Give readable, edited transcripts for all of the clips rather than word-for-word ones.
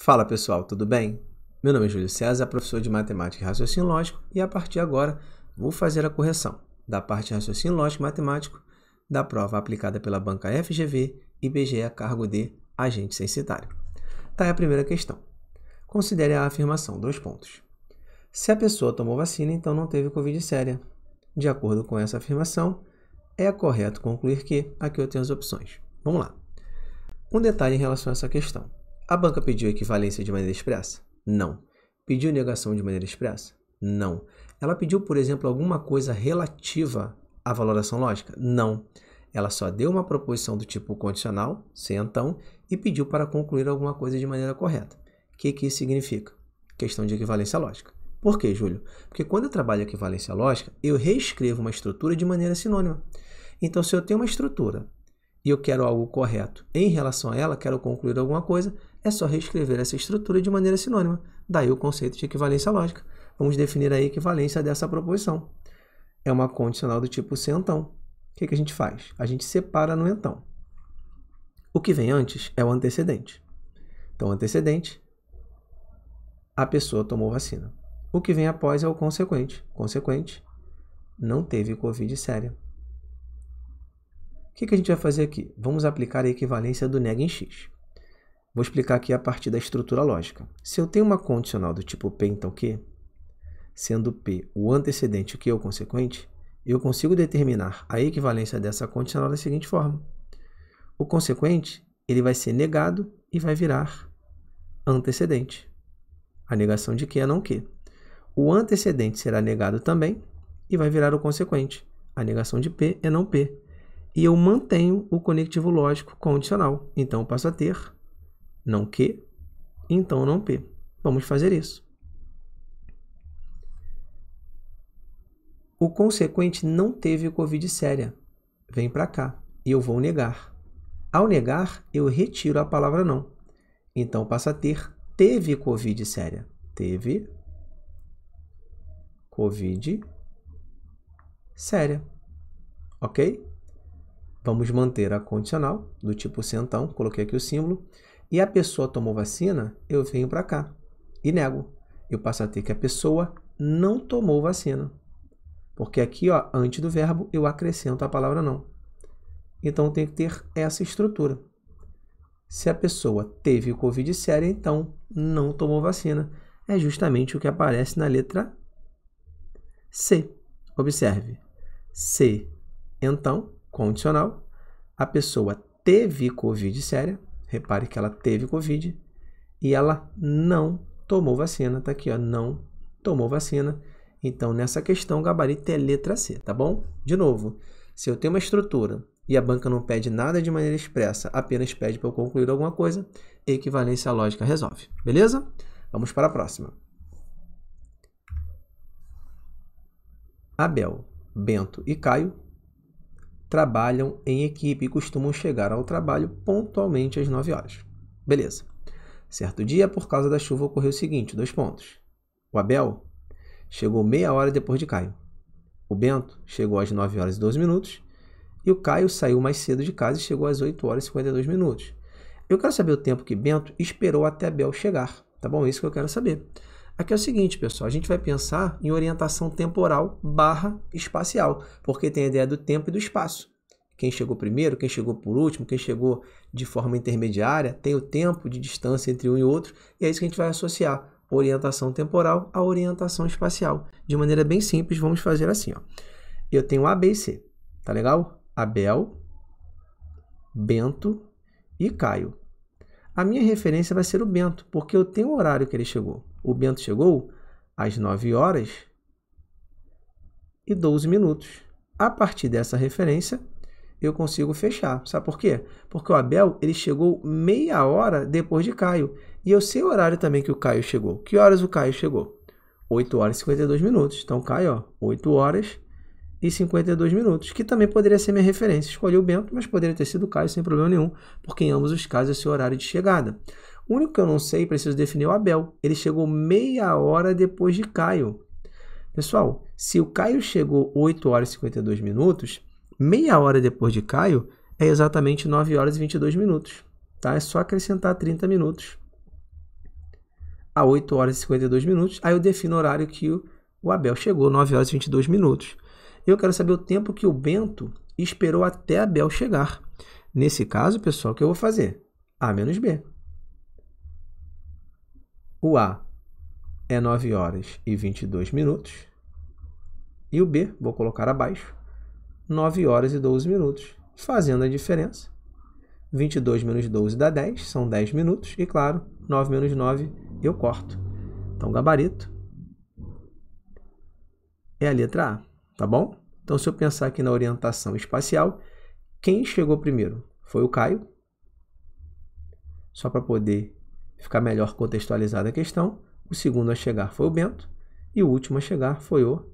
Fala pessoal, tudo bem? Meu nome é Júlio César, professor de Matemática e Raciocínio Lógico, e a partir de agora vou fazer a correção da parte de Raciocínio Lógico e Matemático da prova aplicada pela banca FGV e IBGE cargo de agente censitário. Tá aí a primeira questão. Considere a afirmação, 2 pontos. Se a pessoa tomou vacina, então não teve Covid séria. De acordo com essa afirmação, é correto concluir que... Aqui eu tenho as opções. Vamos lá. Um detalhe em relação a essa questão. A banca pediu equivalência de maneira expressa? Não. Pediu negação de maneira expressa? Não. Ela pediu, por exemplo, alguma coisa relativa à valoração lógica? Não. Ela só deu uma proposição do tipo condicional, se então, e pediu para concluir alguma coisa de maneira correta. O que isso significa? Questão de equivalência lógica. Por quê, Júlio? Porque quando eu trabalho equivalência lógica, eu reescrevo uma estrutura de maneira sinônima. Então, se eu tenho uma estrutura e eu quero algo correto em relação a ela, quero concluir alguma coisa, é só reescrever essa estrutura de maneira sinônima. Daí o conceito de equivalência lógica. Vamos definir a equivalência dessa proposição. É uma condicional do tipo se então. O que a gente faz? A gente separa no então. O que vem antes é o antecedente. Então, antecedente, a pessoa tomou vacina. O que vem após é o consequente. Consequente, não teve Covid séria. O que a gente vai fazer aqui? Vamos aplicar a equivalência do neg em x. Vou explicar aqui a partir da estrutura lógica. Se eu tenho uma condicional do tipo P, então Q, sendo P o antecedente e Q o consequente, eu consigo determinar a equivalência dessa condicional da seguinte forma. O consequente, ele vai ser negado e vai virar antecedente. A negação de Q é não Q. O antecedente será negado também e vai virar o consequente. A negação de P é não P. E eu mantenho o conectivo lógico condicional. Então, eu passo a ter não Q, então não P. Vamos fazer isso. O consequente não teve Covid séria. Vem para cá e eu vou negar. Ao negar, eu retiro a palavra não. Então, passa a ter teve Covid séria. Teve Covid séria. Ok? Vamos manter a condicional do tipo se então, coloquei aqui o símbolo, e a pessoa tomou vacina, eu venho para cá e nego. Eu passo a ter que a pessoa não tomou vacina. Porque aqui, ó, antes do verbo, eu acrescento a palavra não. Então, tem que ter essa estrutura. Se a pessoa teve Covid séria, então não tomou vacina. É justamente o que aparece na letra C. Observe. Se, então, condicional, a pessoa teve Covid séria, repare que ela teve Covid, e ela não tomou vacina, tá aqui, ó, não tomou vacina. Então, nessa questão, o gabarito é letra C, tá bom? De novo, se eu tenho uma estrutura e a banca não pede nada de maneira expressa, apenas pede para eu concluir alguma coisa, equivalência lógica resolve, beleza? Vamos para a próxima. Abel, Bento e Caio trabalham em equipe e costumam chegar ao trabalho pontualmente às 9 horas. Beleza. Certo dia, por causa da chuva, ocorreu o seguinte, 2 pontos. O Abel chegou meia hora depois de Caio. O Bento chegou às 9 horas e 12 minutos. E o Caio saiu mais cedo de casa e chegou às 8 horas e 52 minutos. Eu quero saber o tempo que Bento esperou até Abel chegar. Tá bom? É isso que eu quero saber. Aqui é o seguinte, pessoal, a gente vai pensar em orientação temporal barra espacial, porque tem a ideia do tempo e do espaço. Quem chegou primeiro, quem chegou por último, quem chegou de forma intermediária, tem o tempo de distância entre um e outro, e é isso que a gente vai associar orientação temporal à orientação espacial. De maneira bem simples, vamos fazer assim, ó. Eu tenho A, B e C, tá legal? Abel, Bento e Caio. A minha referência vai ser o Bento, porque eu tenho o horário que ele chegou. O Bento chegou às 9 horas e 12 minutos. A partir dessa referência, eu consigo fechar. Sabe por quê? Porque o Abel ele chegou meia hora depois de Caio. E eu sei o horário também que o Caio chegou. Que horas o Caio chegou? 8 horas e 52 minutos. Então, Caio, ó, 8 horas e 52 minutos, que também poderia ser minha referência. Escolhi o Bento, mas poderia ter sido o Caio sem problema nenhum, porque em ambos os casos é o seu horário de chegada. O único que eu não sei, preciso definir o Abel. Ele chegou meia hora depois de Caio. Pessoal, se o Caio chegou 8 horas e 52 minutos, meia hora depois de Caio é exatamente 9 horas e 22 minutos. Tá? É só acrescentar 30 minutos. a 8 horas e 52 minutos. Aí eu defino o horário que o Abel chegou, 9 horas e 22 minutos. Eu quero saber o tempo que o Bento esperou até Abel chegar. Nesse caso, pessoal, o que eu vou fazer? A menos B. O A é 9 horas e 22 minutos. E o B, vou colocar abaixo, 9 horas e 12 minutos. Fazendo a diferença, 22 menos 12 dá 10, são 10 minutos. E claro, 9 menos 9 eu corto. Então, o gabarito é a letra A, tá bom? Então, se eu pensar aqui na orientação espacial, quem chegou primeiro foi o Caio. Só para poder ficar melhor contextualizada a questão. O segundo a chegar foi o Bento. E o último a chegar foi o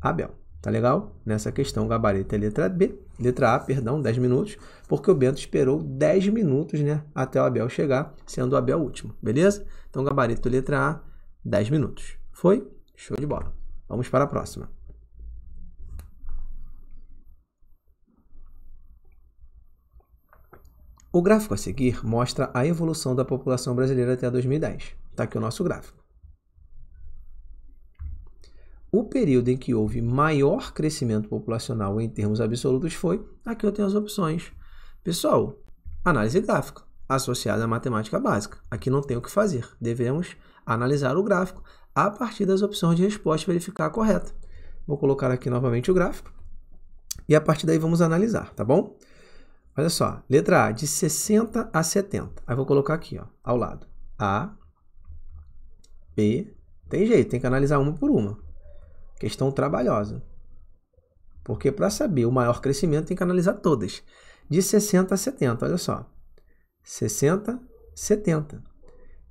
Abel. Tá legal? Nessa questão, o gabarito é letra B. Letra A, perdão, 10 minutos. Porque o Bento esperou 10 minutos, né, até o Abel chegar, sendo o Abel o último. Beleza? Então, gabarito letra A, 10 minutos. Foi? Show de bola. Vamos para a próxima. O gráfico a seguir mostra a evolução da população brasileira até 2010. Está aqui o nosso gráfico. O período em que houve maior crescimento populacional em termos absolutos foi... Aqui eu tenho as opções. Pessoal, análise gráfica associada à matemática básica. Aqui não tem o que fazer. Devemos analisar o gráfico a partir das opções de resposta e verificar a correta. Vou colocar aqui novamente o gráfico. E a partir daí vamos analisar, tá bom? Olha só, letra A, de 60 a 70. Aí vou colocar aqui, ó, ao lado. A, B, tem jeito, tem que analisar uma por uma. Questão trabalhosa. Porque para saber o maior crescimento tem que analisar todas. De 60 a 70, olha só. 60, 70.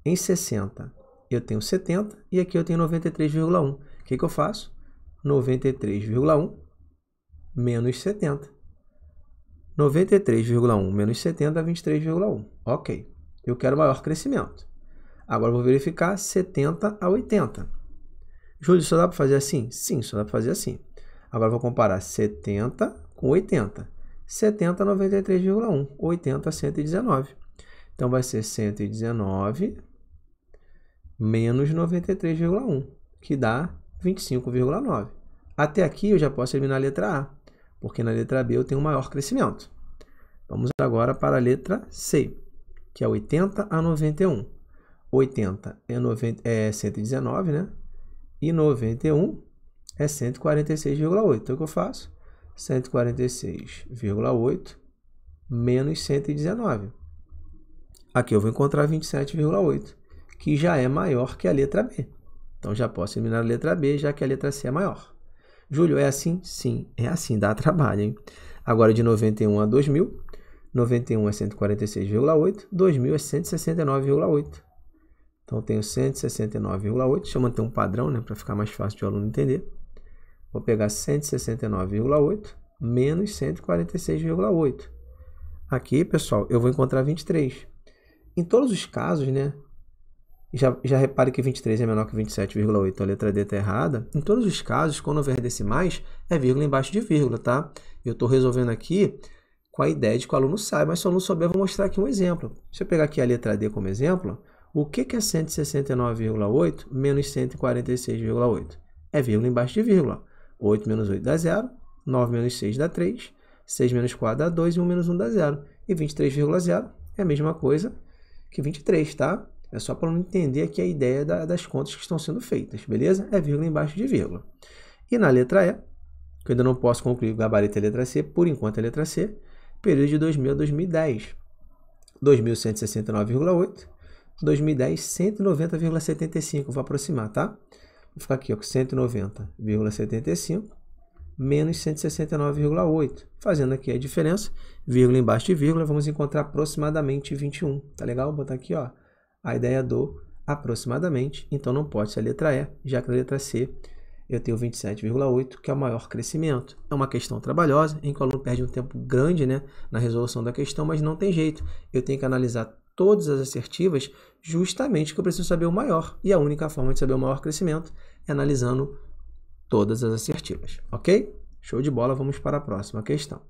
Em 60 eu tenho 70 e aqui eu tenho 93,1. O que eu faço? 93,1 menos 70. 93,1 menos 70 dá 23,1. Ok. Eu quero maior crescimento. Agora eu vou verificar 70 a 80. Júlio, só dá para fazer assim? Sim, só dá para fazer assim. Agora eu vou comparar 70 com 80. 70 93,1. 80 119. Então vai ser 119 menos 93,1, que dá 25,9. Até aqui eu já posso eliminar a letra A, porque na letra B eu tenho um maior crescimento. Vamos agora para a letra C, que é 80 a 91. 80 é 119, né? E 91 é 146,8. Então, o que eu faço? 146,8 menos 119. Aqui eu vou encontrar 27,8, que já é maior que a letra B. Então, já posso eliminar a letra B, já que a letra C é maior. Júlio, é assim? Sim, é assim, dá trabalho, hein? Agora, de 91 a 2000, 91 é 146,8, 2000 é 169,8. Então, eu tenho 169,8. Deixa eu manter um padrão, né, para ficar mais fácil de o aluno entender. Vou pegar 169,8 menos 146,8. Aqui, pessoal, eu vou encontrar 23. Em todos os casos, né, já repare que 23 é menor que 27,8, então a letra D está errada. Em todos os casos, quando houver decimais, é vírgula embaixo de vírgula, tá? Eu estou resolvendo aqui com a ideia de que o aluno saiba, mas se o aluno souber, eu vou mostrar aqui um exemplo. Se eu pegar aqui a letra D como exemplo, o que é 169,8 menos 146,8? É vírgula embaixo de vírgula. 8 menos 8 dá 0, 9 menos 6 dá 3, 6 menos 4 dá 2 e 1 menos 1 dá 0. E 23,0 é a mesma coisa que 23, tá? É só para não entender aqui a ideia das contas que estão sendo feitas, beleza? É vírgula embaixo de vírgula. E na letra E, que eu ainda não posso concluir o gabarito é a letra C, por enquanto é a letra C, período de 2000 a 2010. 2169,8, 2010, 190,75. Vou aproximar, tá? Vou ficar aqui, ó, com 190,75 menos 169,8. Fazendo aqui a diferença, vírgula embaixo de vírgula, vamos encontrar aproximadamente 21. Tá legal? Vou botar aqui, ó, a ideia do aproximadamente. Então, não pode ser a letra E, já que a letra C eu tenho 27,8, que é o maior crescimento. É uma questão trabalhosa, em que o aluno perde um tempo grande, né, na resolução da questão, mas não tem jeito. Eu tenho que analisar todas as assertivas, justamente porque eu preciso saber o maior. E a única forma de saber o maior crescimento é analisando todas as assertivas, ok? Show de bola, vamos para a próxima questão.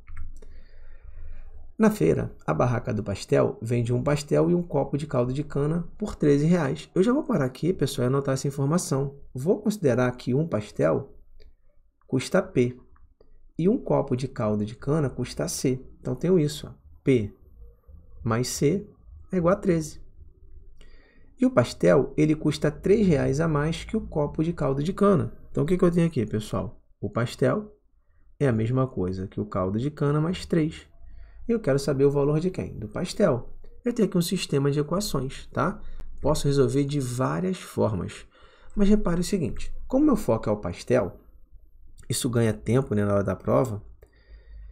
Na feira, a barraca do pastel vende um pastel e um copo de caldo de cana por R$13. Eu já vou parar aqui, pessoal, e anotar essa informação. Vou considerar que um pastel custa P e um copo de caldo de cana custa C. Então, tenho isso, ó. P mais C é igual a 13. E o pastel, ele custa R$3 a mais que o copo de caldo de cana. Então, o que eu tenho aqui, pessoal? O pastel é a mesma coisa que o caldo de cana mais 3. Eu quero saber o valor de quem? Do pastel. Eu tenho aqui um sistema de equações, tá? Posso resolver de várias formas. Mas repare o seguinte, como meu foco é o pastel, isso ganha tempo, né, na hora da prova.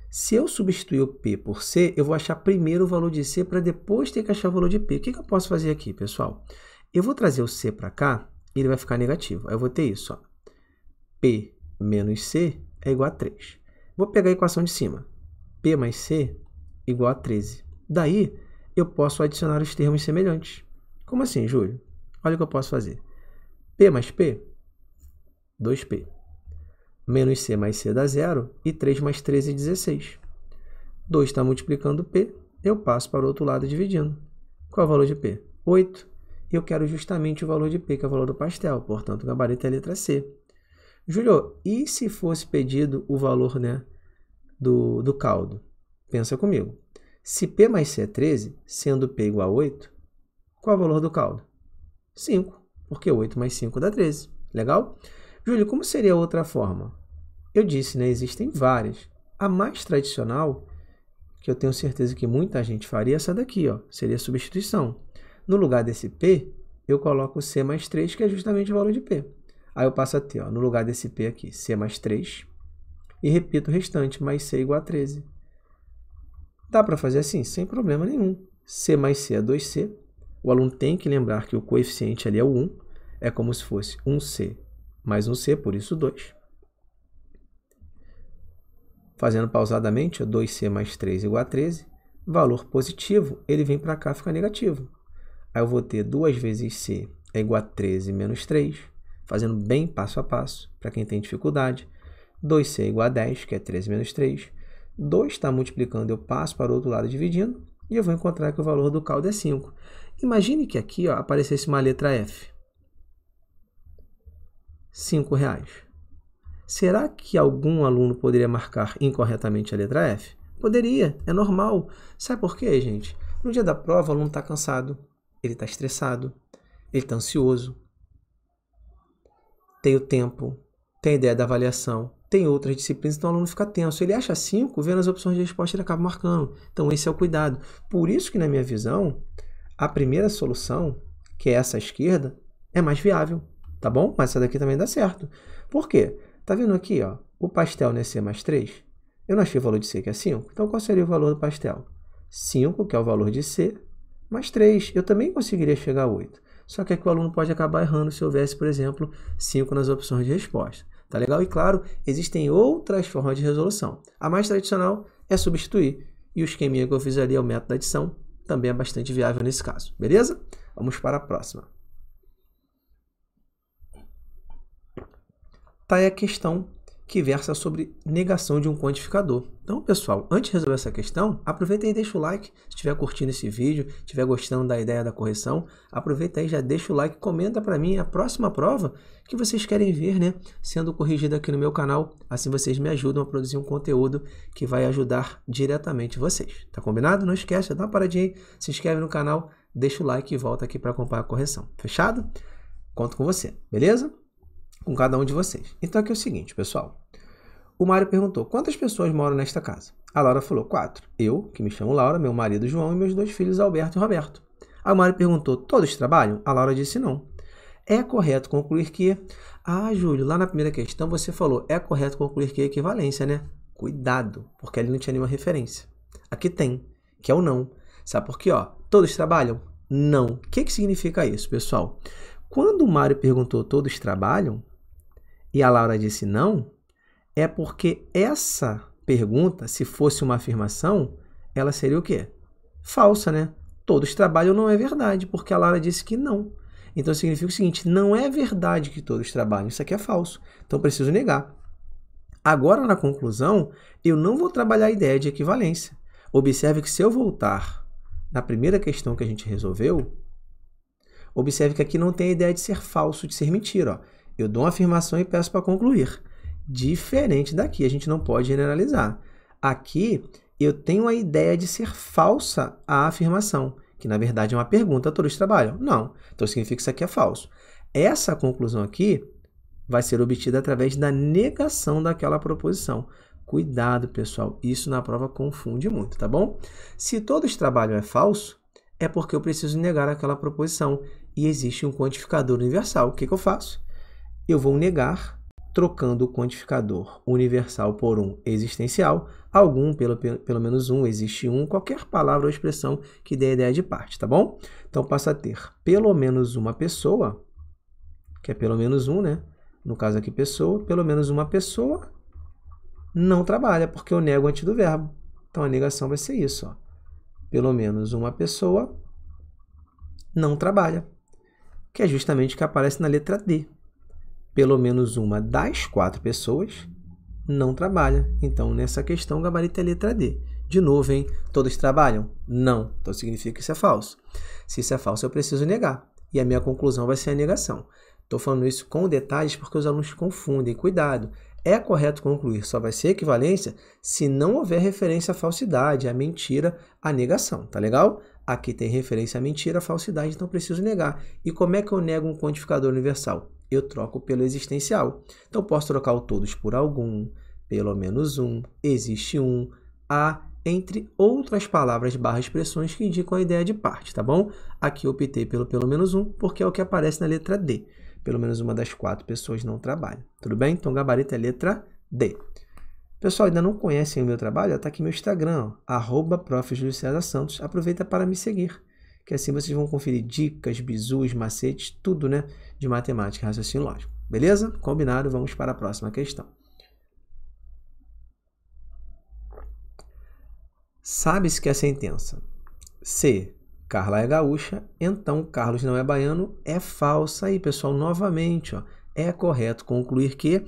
Se eu substituir o P por C, eu vou achar primeiro o valor de C para depois ter que achar o valor de P. O que eu posso fazer aqui, pessoal? Eu vou trazer o C para cá e ele vai ficar negativo. Aí eu vou ter isso, ó. P menos C é igual a 3. Vou pegar a equação de cima. P mais C igual a 13. Daí, eu posso adicionar os termos semelhantes. Como assim, Júlio? Olha o que eu posso fazer. P mais P, 2P. Menos C mais C dá 0. E 3 mais 13 é 16. 2 está multiplicando P. Eu passo para o outro lado dividindo. Qual é o valor de P? 8. Eu quero justamente o valor de P, que é o valor do pastel. Portanto, o gabarito é a letra C. Júlio, e se fosse pedido o valor, né, do caldo? Pensa comigo. Se P mais C é 13, sendo P igual a 8, qual é o valor do caldo? 5, porque 8 mais 5 dá 13. Legal? Júlio, como seria outra forma? Eu disse, né, existem várias. A mais tradicional, que eu tenho certeza que muita gente faria, é essa daqui, ó, seria a substituição. No lugar desse P, eu coloco C mais 3, que é justamente o valor de P. Aí eu passo a ter, ó, no lugar desse P aqui, C mais 3, e repito o restante, mais C igual a 13. Dá para fazer assim, sem problema nenhum. C mais C é 2C. O aluno tem que lembrar que o coeficiente ali é o 1. É como se fosse 1C mais 1C, por isso 2. Fazendo pausadamente, 2C mais 3 igual a 13. Valor positivo, ele vem para cá, fica negativo. Aí eu vou ter 2 vezes C é igual a 13 menos 3. Fazendo bem passo a passo, para quem tem dificuldade. 2C é igual a 10, que é 13 menos 3. 2 está multiplicando, eu passo para o outro lado dividindo, e eu vou encontrar que o valor do caldo é 5. Imagine que aqui, ó, aparecesse uma letra F. R$5. Será que algum aluno poderia marcar incorretamente a letra F? Poderia, é normal. Sabe por quê, gente? No dia da prova, o aluno está cansado, ele está estressado, ele está ansioso, tem o tempo, tem a ideia da avaliação, tem outras disciplinas, então o aluno fica tenso. Ele acha 5, vendo as opções de resposta, ele acaba marcando. Então, esse é o cuidado. Por isso que, na minha visão, a primeira solução, que é essa à esquerda, é mais viável, tá bom? Mas essa daqui também dá certo. Por quê? Tá vendo aqui, ó, o pastel, né, C mais 3? Eu não achei o valor de C, que é 5. Então, qual seria o valor do pastel? 5, que é o valor de C, mais 3. Eu também conseguiria chegar a 8. Só que aqui o aluno pode acabar errando se houvesse, por exemplo, 5 nas opções de resposta. Tá legal? E claro, existem outras formas de resolução. A mais tradicional é substituir. E o esqueminha que eu fiz ali é o método da adição. Também é bastante viável nesse caso. Beleza? Vamos para a próxima. Tá aí a questão que versa sobre negação de um quantificador. Então, pessoal, antes de resolver essa questão, aproveita e deixa o like. Se estiver curtindo esse vídeo, estiver gostando da ideia da correção, aproveita aí, já deixa o like, comenta para mim a próxima prova que vocês querem ver, né, sendo corrigida aqui no meu canal. Assim vocês me ajudam a produzir um conteúdo que vai ajudar diretamente vocês. Tá combinado? Não esquece, dá uma paradinha aí, se inscreve no canal, deixa o like e volta aqui para acompanhar a correção. Fechado? Conto com você, beleza? Com cada um de vocês. Então aqui é o seguinte, pessoal. O Mário perguntou, quantas pessoas moram nesta casa? A Laura falou, 4. Eu, que me chamo Laura, meu marido João e meus 2 filhos Alberto e Roberto. Aí o Mário perguntou, todos trabalham? A Laura disse não. É correto concluir que... Ah, Júlio, lá na primeira questão você falou, é correto concluir que é equivalência, né? Cuidado, porque ali não tinha nenhuma referência. Aqui tem, que é o não. Sabe por quê? Ó, todos trabalham? Não. O que significa isso, pessoal? Quando o Mário perguntou, todos trabalham? E a Laura disse não, é porque essa pergunta, se fosse uma afirmação, ela seria o quê? Falsa, né? Todos trabalham não é verdade, porque a Laura disse que não. Então significa o seguinte, não é verdade que todos trabalham, isso aqui é falso. Então preciso negar. Agora, na conclusão, eu não vou trabalhar a ideia de equivalência, Observe que se eu voltar na primeira questão que a gente resolveu, observe que aqui não tem a ideia de ser falso, de ser mentira. Ó. Eu dou uma afirmação e peço para concluir. Diferente daqui, a gente não pode generalizar. Aqui, eu tenho a ideia de ser falsa a afirmação, que na verdade é uma pergunta, todos trabalham? Não. Então significa que isso aqui é falso. Essa conclusão aqui vai ser obtida através da negação daquela proposição. Cuidado, pessoal, isso na prova confunde muito, tá bom? Se todos trabalham é falso, é porque eu preciso negar aquela proposição e existe um quantificador universal. O que eu faço? Eu vou negar trocando o quantificador universal por um existencial, algum, pelo menos um, existe um, qualquer palavra ou expressão que dê a ideia de parte, tá bom? Então, passa a ter pelo menos uma pessoa, que é pelo menos um, né? No caso aqui, pessoa, pelo menos uma pessoa não trabalha, porque eu nego antes do verbo. Então, a negação vai ser isso, ó. Pelo menos uma pessoa não trabalha, que é justamente o que aparece na letra D. Pelo menos uma das 4 pessoas não trabalha. Então, nessa questão, o gabarito é letra D. De novo, hein? Todos trabalham? Não. Então, significa que isso é falso. Se isso é falso, eu preciso negar. E a minha conclusão vai ser a negação. Estou falando isso com detalhes porque os alunos confundem. Cuidado. É correto concluir, só vai ser equivalência se não houver referência à falsidade, à mentira, à negação. Tá legal? Aqui tem referência à mentira, à falsidade, então preciso negar. E como é que eu nego um quantificador universal? Eu troco pelo existencial. Então, posso trocar o todos por algum, pelo menos um, existe um, há, entre outras palavras / expressões que indicam a ideia de parte, tá bom? Aqui eu optei pelo menos um, porque é o que aparece na letra D. Pelo menos uma das 4 pessoas não trabalha. Tudo bem? Então, o gabarito é letra D. Pessoal, ainda não conhecem o meu trabalho? Está aqui meu Instagram, @Prof. Júlio César Santos. Aproveita para me seguir, que assim vocês vão conferir dicas, bizus, macetes, tudo, né, de matemática e raciocínio lógico. Beleza? Combinado? Vamos para a próxima questão. Sabe-se que a sentença se Carla é gaúcha, então Carlos não é baiano, é falsa. Aí, pessoal, novamente, ó, é correto concluir que...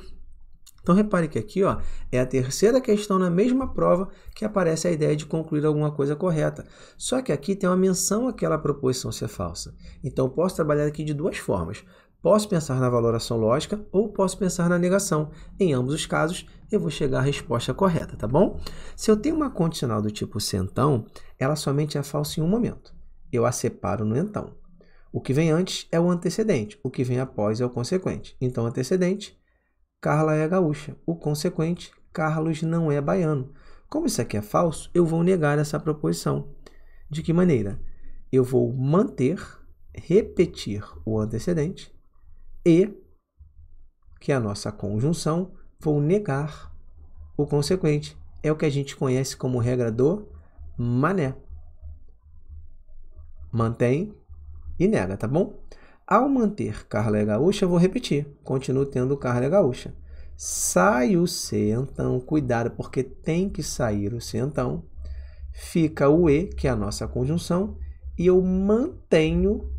Então, repare que aqui, ó, é a terceira questão na mesma prova que aparece a ideia de concluir alguma coisa correta. Só que aqui tem uma menção àquela proposição ser falsa. Então, eu posso trabalhar aqui de duas formas. Posso pensar na valoração lógica ou posso pensar na negação. Em ambos os casos, eu vou chegar à resposta correta, tá bom? Se eu tenho uma condicional do tipo se então, ela somente é falsa em um momento. Eu a separo no então. O que vem antes é o antecedente, o que vem após é o consequente. Então, antecedente, Carla é gaúcha. O consequente, Carlos não é baiano. Como isso aqui é falso, eu vou negar essa proposição. De que maneira? Eu vou manter, repetir o antecedente e, que é a nossa conjunção, vou negar o consequente. É o que a gente conhece como regra do mané. Mantém e nega, tá bom? Ao manter Carla é gaúcha, eu vou repetir. Continuo tendo Carla é gaúcha. Sai o se, então. Cuidado, porque tem que sair o se, então. Fica o e, que é a nossa conjunção. E eu mantenho...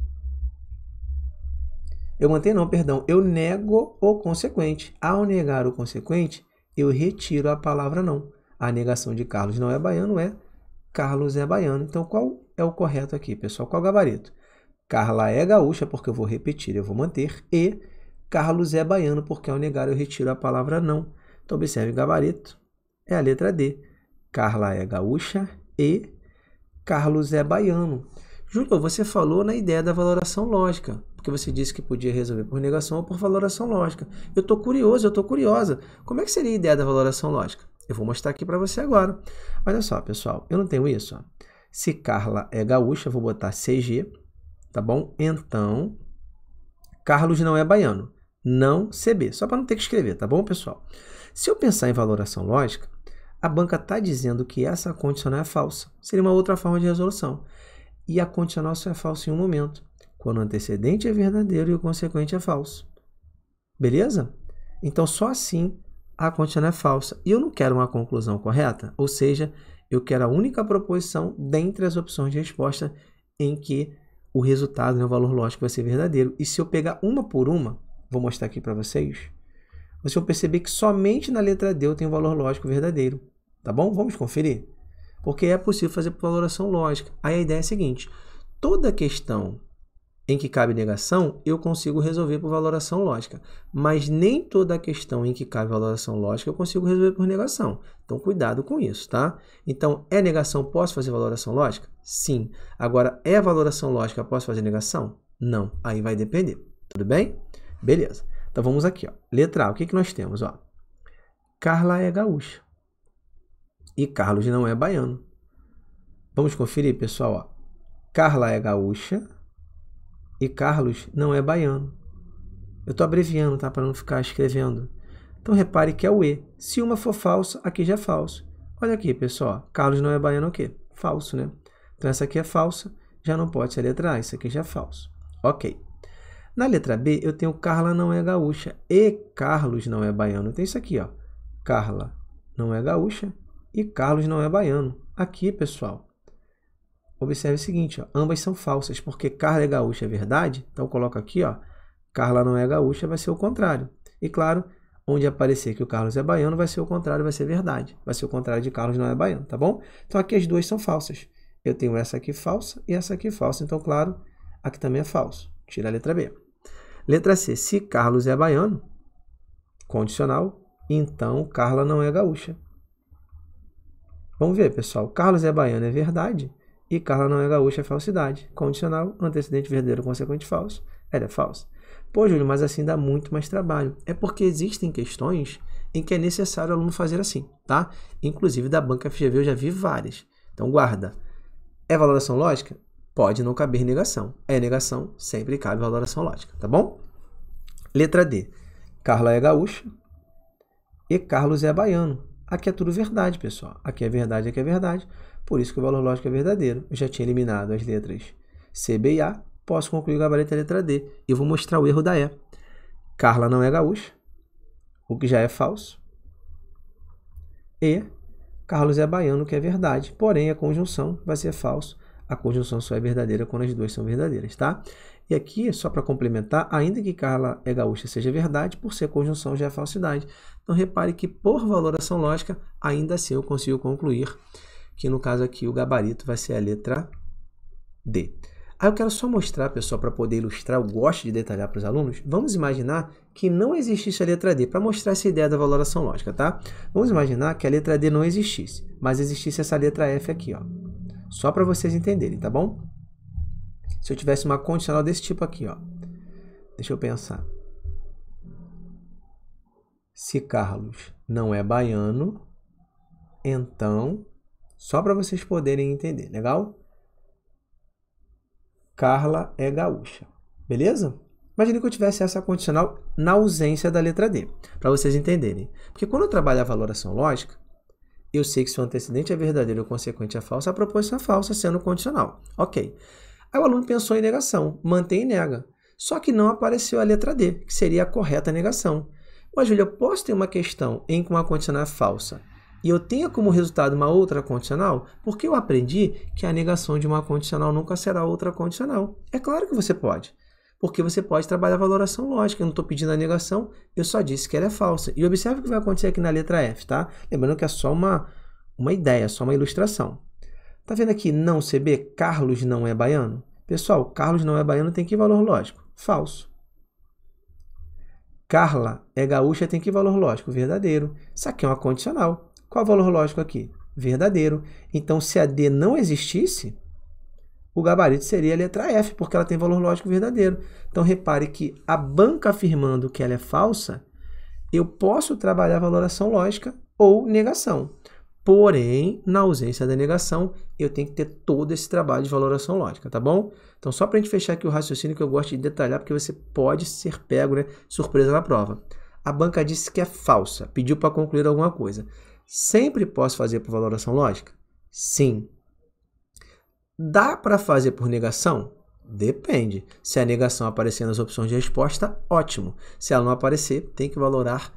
Eu nego o consequente. Ao negar o consequente, eu retiro a palavra não. A negação de Carlos não é baiano é Carlos é baiano. Então, qual é o correto aqui, pessoal? Qual é o gabarito? Carla é gaúcha, porque eu vou repetir, eu vou manter. E Carlos é baiano, porque ao negar eu retiro a palavra não. Então, observe, o gabarito é a letra D. Carla é gaúcha e Carlos é baiano. Júlio, você falou na ideia da valoração lógica, porque você disse que podia resolver por negação ou por valoração lógica. Eu estou curioso, eu estou curiosa. Como é que seria a ideia da valoração lógica? Eu vou mostrar aqui para você agora. Olha só, pessoal, eu não tenho isso. Ó. Se Carla é gaúcha, eu vou botar CG, tá bom? Então, Carlos não é baiano, não CB, só para não ter que escrever, tá bom, pessoal? Se eu pensar em valoração lógica, a banca está dizendo que essa condicional é falsa. Seria uma outra forma de resolução. E a condicional só é falsa em um momento, quando o antecedente é verdadeiro e o consequente é falso. Beleza? Então, só assim a condicional é falsa. E eu não quero uma conclusão correta, ou seja, eu quero a única proposição dentre as opções de resposta em que o resultado, né, o valor lógico vai ser verdadeiro. E se eu pegar uma por uma, vou mostrar aqui para vocês, vocês vão perceber que somente na letra D eu tenho o valor lógico verdadeiro. Tá bom? Vamos conferir? Porque é possível fazer por valoração lógica. Aí a ideia é a seguinte, toda questão em que cabe negação, eu consigo resolver por valoração lógica. Mas nem toda questão em que cabe valoração lógica eu consigo resolver por negação. Então, cuidado com isso, tá? Então, é negação, posso fazer valoração lógica? Sim. Agora, é valoração lógica, posso fazer negação? Não. Aí vai depender. Tudo bem? Beleza. Então, vamos aqui, ó. Letra A, o que nós temos? Ó? Carla é gaúcha. E Carlos não é baiano. Vamos conferir, pessoal. Ó. Carla é gaúcha. E Carlos não é baiano. Eu estou abreviando, tá? Para não ficar escrevendo. Então, repare que é o E. Se uma for falsa, aqui já é falso. Olha aqui, pessoal. Carlos não é baiano o quê? Falso, né? Então, essa aqui é falsa. Já não pode ser a letra A. Isso aqui já é falso. Ok. Na letra B, eu tenho Carla não é gaúcha e Carlos não é baiano. Tem isso aqui, ó. Carla não é gaúcha e Carlos não é baiano. Aqui, pessoal. Observe o seguinte, ó, ambas são falsas, porque Carla é gaúcha é verdade, então eu coloco aqui, ó, Carla não é gaúcha, vai ser o contrário. E claro, onde aparecer que o Carlos é baiano, vai ser o contrário, vai ser verdade. Vai ser o contrário de Carlos não é baiano, tá bom? Então aqui as duas são falsas. Eu tenho essa aqui falsa e essa aqui falsa, então claro, aqui também é falso. Tira a letra B. Letra C, se Carlos é baiano, condicional, então Carla não é gaúcha. Vamos ver, pessoal, Carlos é baiano é verdade. E Carla não é gaúcha é falsidade. Condicional, antecedente verdadeiro, consequente falso. Ela é falsa. Pô, Júlio, mas assim dá muito mais trabalho. É porque existem questões em que é necessário o aluno fazer assim, tá? Inclusive da banca FGV eu já vi várias. Então guarda. É valoração lógica? Pode não caber negação. É negação, sempre cabe valoração lógica, tá bom? Letra D. Carla é gaúcha e Carlos é baiano. Aqui é tudo verdade, pessoal. Aqui é verdade, aqui é verdade. Por isso que o valor lógico é verdadeiro. Eu já tinha eliminado as letras C, B e A. Posso concluir o gabarito da letra D. E eu vou mostrar o erro da E. Carla não é gaúcha, o que já é falso. E Carlos é baiano, que é verdade. Porém, a conjunção vai ser falso. A conjunção só é verdadeira quando as duas são verdadeiras, tá? E aqui, só para complementar, ainda que Carla é gaúcha seja verdade, por ser conjunção já é falsidade. Então, repare que por valoração lógica, ainda assim eu consigo concluir que no caso aqui o gabarito vai ser a letra D. Aí eu quero só mostrar, pessoal, para poder ilustrar, eu gosto de detalhar para os alunos. Vamos imaginar que não existisse a letra D, para mostrar essa ideia da valoração lógica, tá? Vamos imaginar que a letra D não existisse, mas existisse essa letra F aqui, ó. Só para vocês entenderem, tá bom? Se eu tivesse uma condicional desse tipo aqui, ó. Deixa eu pensar. Se Carlos não é baiano, então... Só para vocês poderem entender, legal? Carla é gaúcha, beleza? Imagine que eu tivesse essa condicional na ausência da letra D, para vocês entenderem. Porque quando eu trabalho a valoração lógica, eu sei que se o antecedente é verdadeiro e o consequente é falso, a proposição é falsa sendo condicional. Ok. Aí o aluno pensou em negação, mantém e nega. Só que não apareceu a letra D, que seria a correta negação. Mas, Júlia, eu posso ter uma questão em que uma condicional é falsa e eu tenha como resultado uma outra condicional, porque eu aprendi que a negação de uma condicional nunca será outra condicional. É claro que você pode, porque você pode trabalhar a valoração lógica. Eu não estou pedindo a negação, eu só disse que ela é falsa. E observe o que vai acontecer aqui na letra F, tá? Lembrando que é só uma ideia, só uma ilustração. Tá vendo aqui não CB? Carlos não é baiano? Pessoal, Carlos não é baiano tem que valor lógico? Falso. Carla é gaúcha tem que valor lógico? Verdadeiro. Isso aqui é uma condicional. Qual é o valor lógico aqui? Verdadeiro. Então, se a D não existisse, o gabarito seria a letra F, porque ela tem valor lógico verdadeiro. Então, repare que a banca afirmando que ela é falsa, eu posso trabalhar a valoração lógica ou negação. Porém, na ausência da negação, eu tenho que ter todo esse trabalho de valoração lógica, tá bom? Então, só para a gente fechar aqui o raciocínio que eu gosto de detalhar, porque você pode ser pego, né, surpresa na prova. A banca disse que é falsa, pediu para concluir alguma coisa. Sempre posso fazer por valoração lógica? Sim. Dá para fazer por negação? Depende. Se a negação aparecer nas opções de resposta, ótimo. Se ela não aparecer, tem que valorar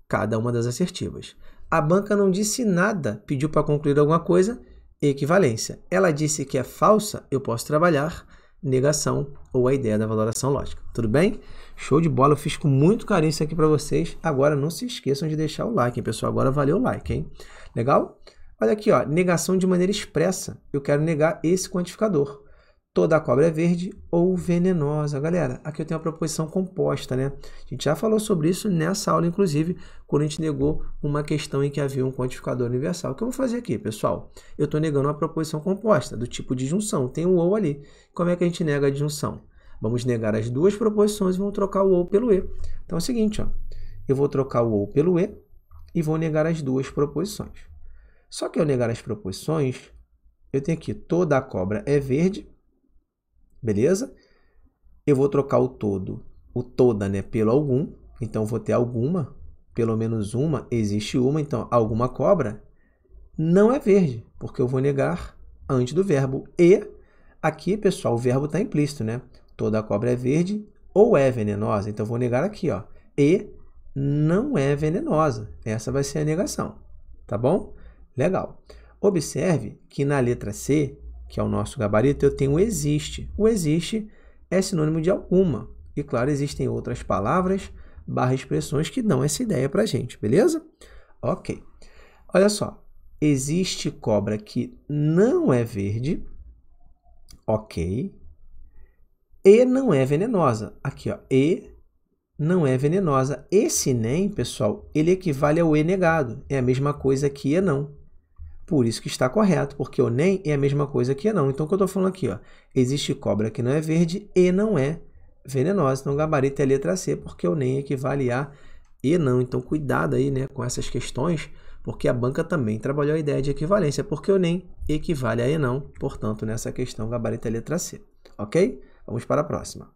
cada uma das assertivas. A banca não disse nada, pediu para concluir alguma coisa, equivalência. Ela disse que é falsa, eu posso trabalhar negação ou a ideia da valoração lógica. Tudo bem? Show de bola, eu fiz com muito carinho isso aqui para vocês. Agora não se esqueçam de deixar o like, hein, pessoal? Agora valeu o like, hein? Legal? Olha aqui, ó, negação de maneira expressa. Eu quero negar esse quantificador. Toda a cobra é verde ou venenosa. Galera, aqui eu tenho a proposição composta, né? A gente já falou sobre isso nessa aula, inclusive, quando a gente negou uma questão em que havia um quantificador universal. O que eu vou fazer aqui, pessoal? Eu estou negando uma proposição composta, do tipo de junção. Tem o ou ali. Como é que a gente nega a disjunção? Vamos negar as duas proposições e vamos trocar o ou pelo e. Então é o seguinte, ó, eu vou trocar o ou pelo e e vou negar as duas proposições. Só que ao negar as proposições, eu tenho aqui toda a cobra é verde, beleza? Eu vou trocar o toda, né, pelo algum. Então, vou ter alguma, pelo menos uma, existe uma. Então, alguma cobra não é verde, porque eu vou negar antes do verbo. E, aqui, pessoal, o verbo está implícito, né? Toda a cobra é verde ou é venenosa. Então, eu vou negar aqui, ó. E não é venenosa. Essa vai ser a negação, tá bom? Legal. Observe que na letra C, que é o nosso gabarito, eu tenho o existe. O existe é sinônimo de alguma. E, claro, existem outras palavras, expressões que dão essa ideia para a gente, beleza? Ok. Olha só. Existe cobra que não é verde. Ok. E não é venenosa. Aqui, ó. E não é venenosa. Esse nem, pessoal, ele equivale ao e negado. É a mesma coisa que e não. Por isso que está correto, porque o nem é a mesma coisa que não. Então, o que eu estou falando aqui, ó, existe cobra que não é verde e não é venenosa. Então, o gabarito é a letra C, porque o nem equivale a e não. Então, cuidado aí, né, com essas questões, porque a banca também trabalhou a ideia de equivalência, porque o nem equivale a e não. Portanto, nessa questão, o gabarito é a letra C. Ok? Vamos para a próxima.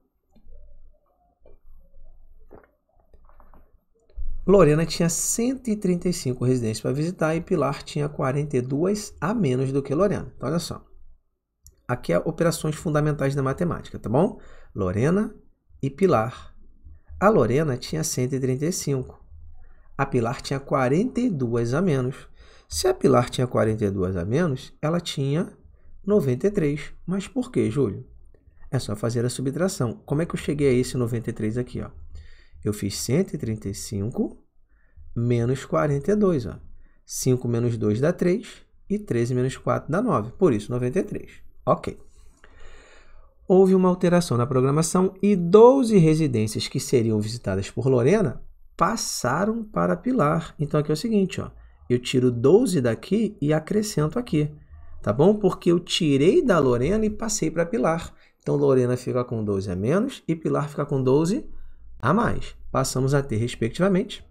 Lorena tinha 135 residências para visitar e Pilar tinha 42 a menos do que Lorena. Então, olha só. Aqui é operações fundamentais da matemática, tá bom? Lorena e Pilar. A Lorena tinha 135. A Pilar tinha 42 a menos. Se a Pilar tinha 42 a menos, ela tinha 93. Mas por quê, Júlio? É só fazer a subtração. Como é que eu cheguei a esse 93 aqui, ó? Eu fiz 135 menos 42. Ó. 5 menos 2 dá 3 e 13 menos 4 dá 9. Por isso, 93. Ok. Houve uma alteração na programação e 12 residências que seriam visitadas por Lorena passaram para Pilar. Então, aqui é o seguinte, ó, eu tiro 12 daqui e acrescento aqui. Tá bom? Porque eu tirei da Lorena e passei para Pilar. Então, Lorena fica com 12 a menos e Pilar fica com 12 a mais. Passamos a ter, respectivamente,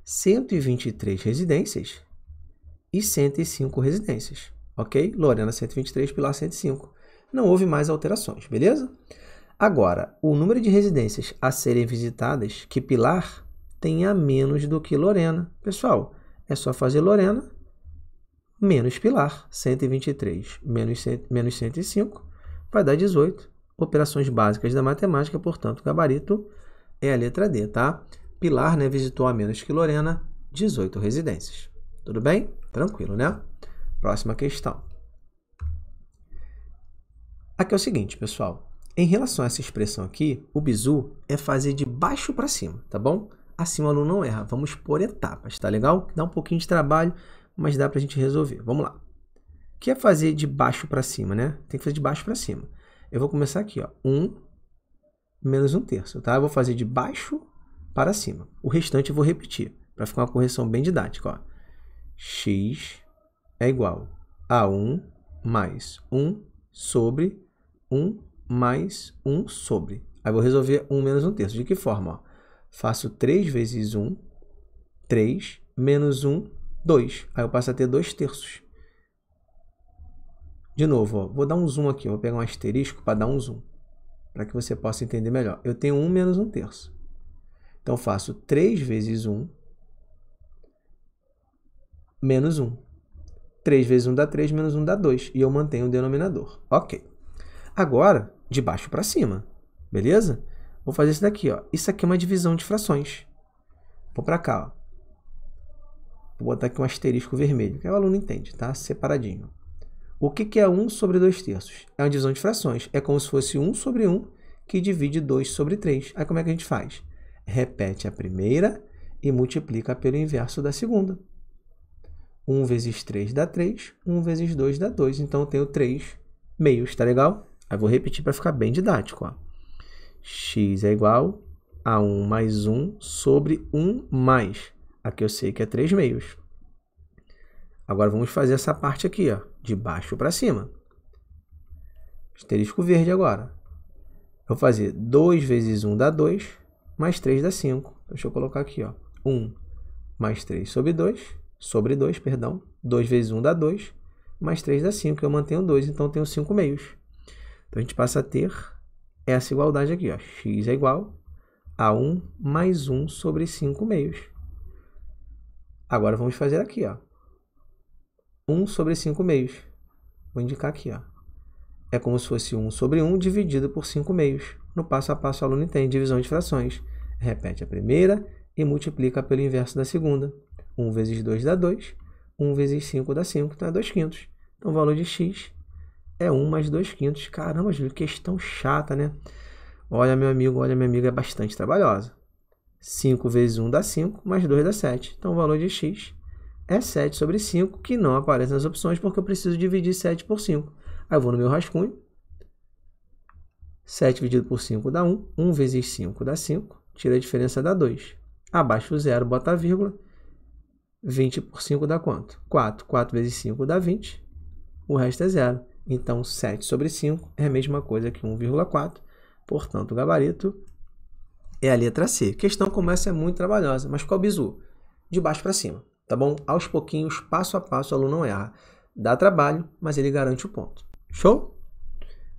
123 residências e 105 residências. Ok? Lorena 123, Pilar 105. Não houve mais alterações, beleza? Agora, o número de residências a serem visitadas que Pilar tem a menos do que Lorena. Pessoal, é só fazer Lorena menos Pilar. 123 menos 105 vai dar 18. Operações básicas da matemática, portanto, o gabarito é a letra D, tá? Pilar, né, visitou a menos que Lorena, 18 residências. Tudo bem? Tranquilo, né? Próxima questão. Aqui é o seguinte, pessoal. Em relação a essa expressão aqui, o bizu é fazer de baixo para cima, tá bom? Assim o aluno não erra. Vamos por etapas, tá legal? Dá um pouquinho de trabalho, mas dá para a gente resolver. Vamos lá. O que é fazer de baixo para cima, né? Tem que fazer de baixo para cima. Eu vou começar aqui, ó, 1 menos 1/3, tá? Eu vou fazer de baixo para cima. O restante eu vou repetir, para ficar uma correção bem didática, ó. X é igual a 1 mais 1 sobre 1 mais 1 sobre. Aí eu vou resolver 1 menos 1/3. De que forma? Ó? Faço 3 vezes 1, 3, menos 1, 2. Aí eu passo a ter 2/3. De novo, ó, vou dar um zoom aqui. Vou pegar um asterisco para dar um zoom, para que você possa entender melhor. Eu tenho 1 menos 1/3. Então, faço 3 vezes 1 menos 1. 3 vezes 1 dá 3, menos 1 dá 2. E eu mantenho o denominador. Ok. Agora, de baixo para cima. Beleza? Vou fazer isso daqui. Ó. Isso aqui é uma divisão de frações. Vou para cá. Ó. Vou botar aqui um asterisco vermelho, que o aluno entende, tá? Separadinho. O que é 1 sobre 2/3? É uma divisão de frações. É como se fosse 1 sobre 1 que divide 2 sobre 3. Aí como é que a gente faz? Repete a primeira e multiplica pelo inverso da segunda. 1 vezes 3 dá 3, 1 vezes 2 dá 2. Então, eu tenho 3 meios, tá legal? Aí, vou repetir para ficar bem didático, ó. X é igual a 1 mais 1 sobre 1 mais. Aqui eu sei que é 3 meios. Agora, vamos fazer essa parte aqui, ó, de baixo para cima. Asterisco verde agora. Eu vou fazer 2 vezes 1 dá 2, mais 3 dá 5. Deixa eu colocar aqui, ó, 1 mais 3 sobre 2, perdão. 2 vezes 1 dá 2, mais 3 dá 5. Eu mantenho 2, então eu tenho 5 meios. Então, a gente passa a ter essa igualdade aqui, ó. X é igual a 1 mais 1 sobre 5 meios. Agora, vamos fazer aqui, ó. 1 sobre 5 meios. Vou indicar aqui, ó. É como se fosse 1 sobre 1 dividido por 5 meios. No passo a passo, o aluno entende divisão de frações. Repete a primeira e multiplica pelo inverso da segunda. 1 vezes 2 dá 2. 1 vezes 5 dá 5, então é 2 quintos. Então, o valor de x é 1 mais 2 quintos. Caramba, Júlio, questão chata, né? Olha, meu amigo, olha, minha amiga, é bastante trabalhosa. 5 vezes 1 dá 5, mais 2 dá 7. Então, o valor de x é 7 sobre 5, que não aparece nas opções porque eu preciso dividir 7 por 5. Aí eu vou no meu rascunho. 7 dividido por 5 dá 1. 1 vezes 5 dá 5. Tira a diferença, dá 2. Abaixo o zero, bota a vírgula. 20 por 5 dá quanto? 4. 4 vezes 5 dá 20. O resto é zero. Então, 7 sobre 5 é a mesma coisa que 1,4. Portanto, o gabarito é a letra C. A questão começa é muito trabalhosa, mas qual bizu? De baixo para cima, tá bom? Aos pouquinhos, passo a passo, o aluno não erra. Dá trabalho, mas ele garante o ponto. Show?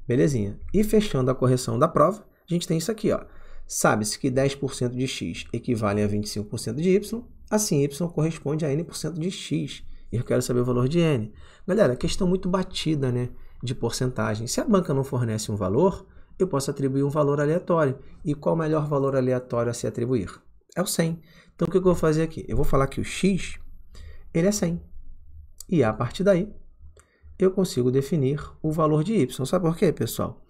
Belezinha. E fechando a correção da prova, a gente tem isso aqui, ó. Sabe-se que 10% de x equivale a 25% de y, assim y corresponde a n% de x. E eu quero saber o valor de n. Galera, questão muito batida, né, de porcentagem. Se a banca não fornece um valor, eu posso atribuir um valor aleatório. E qual o melhor valor aleatório a se atribuir? É o 100. Então, o que eu vou fazer aqui? Eu vou falar que o x, ele é 100. E a partir daí, eu consigo definir o valor de y. Sabe por quê, pessoal?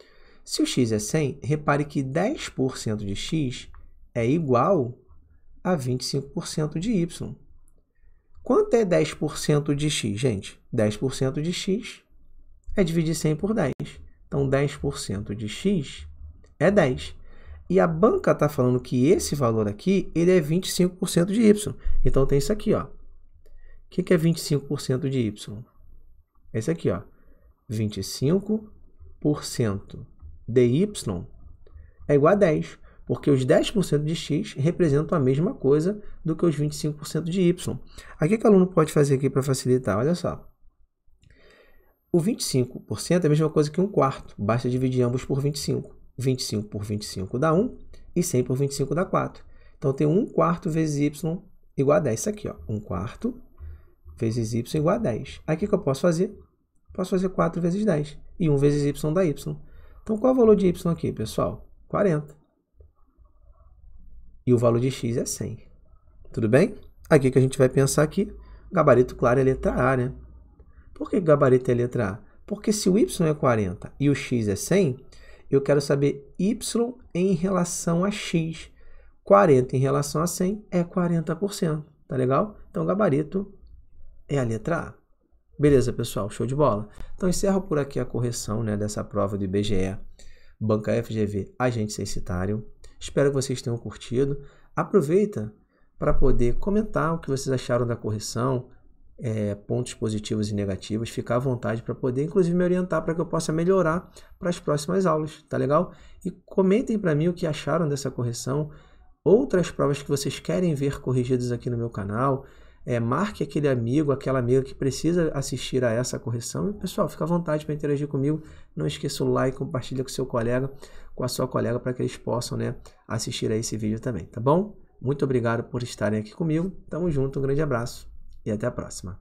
Se o x é 100, repare que 10% de x é igual a 25% de y. Quanto é 10% de x, gente? 10% de x é dividir 100 por 10. Então, 10% de x é 10. E a banca está falando que esse valor aqui ele é 25% de y. Então, tem isso aqui, ó. O que é 25% de y? Esse aqui, ó. 25% de y é igual a 10, porque os 10% de x representam a mesma coisa do que os 25% de y. Aqui que o aluno pode fazer aqui para facilitar, olha só. O 25% é a mesma coisa que 1/4, basta dividir ambos por 25. 25 por 25 dá 1 e 100 por 25 dá 4. Então, tem 1/4 vezes y igual a 10. Isso aqui, ó, 1/4 vezes y igual a 10. Aqui que eu posso fazer? Posso fazer 4 vezes 10. E 1 vezes y dá y. Então, qual é o valor de y aqui, pessoal? 40. E o valor de x é 100. Tudo bem? Aqui que a gente vai pensar aqui, gabarito claro é letra A, né? Por que gabarito é letra A? Porque se o y é 40 e o x é 100, eu quero saber y em relação a x. 40 em relação a 100 é 40%. Tá legal? Então, o gabarito é a letra A. Beleza, pessoal? Show de bola? Então, encerro por aqui a correção, né, dessa prova do IBGE, Banca FGV, Agente Censitário. Espero que vocês tenham curtido. Aproveita para poder comentar o que vocês acharam da correção, pontos positivos e negativos. Ficar à vontade para poder, inclusive, me orientar para que eu possa melhorar para as próximas aulas. Tá legal? E comentem para mim o que acharam dessa correção, outras provas que vocês querem ver corrigidas aqui no meu canal. Marque aquele amigo, aquela amiga que precisa assistir a essa correção. E, pessoal, fica à vontade para interagir comigo. Não esqueça o like, compartilha com seu colega, com a sua colega, para que eles possam, né, assistir a esse vídeo também, tá bom? Muito obrigado por estarem aqui comigo. Tamo junto, um grande abraço e até a próxima.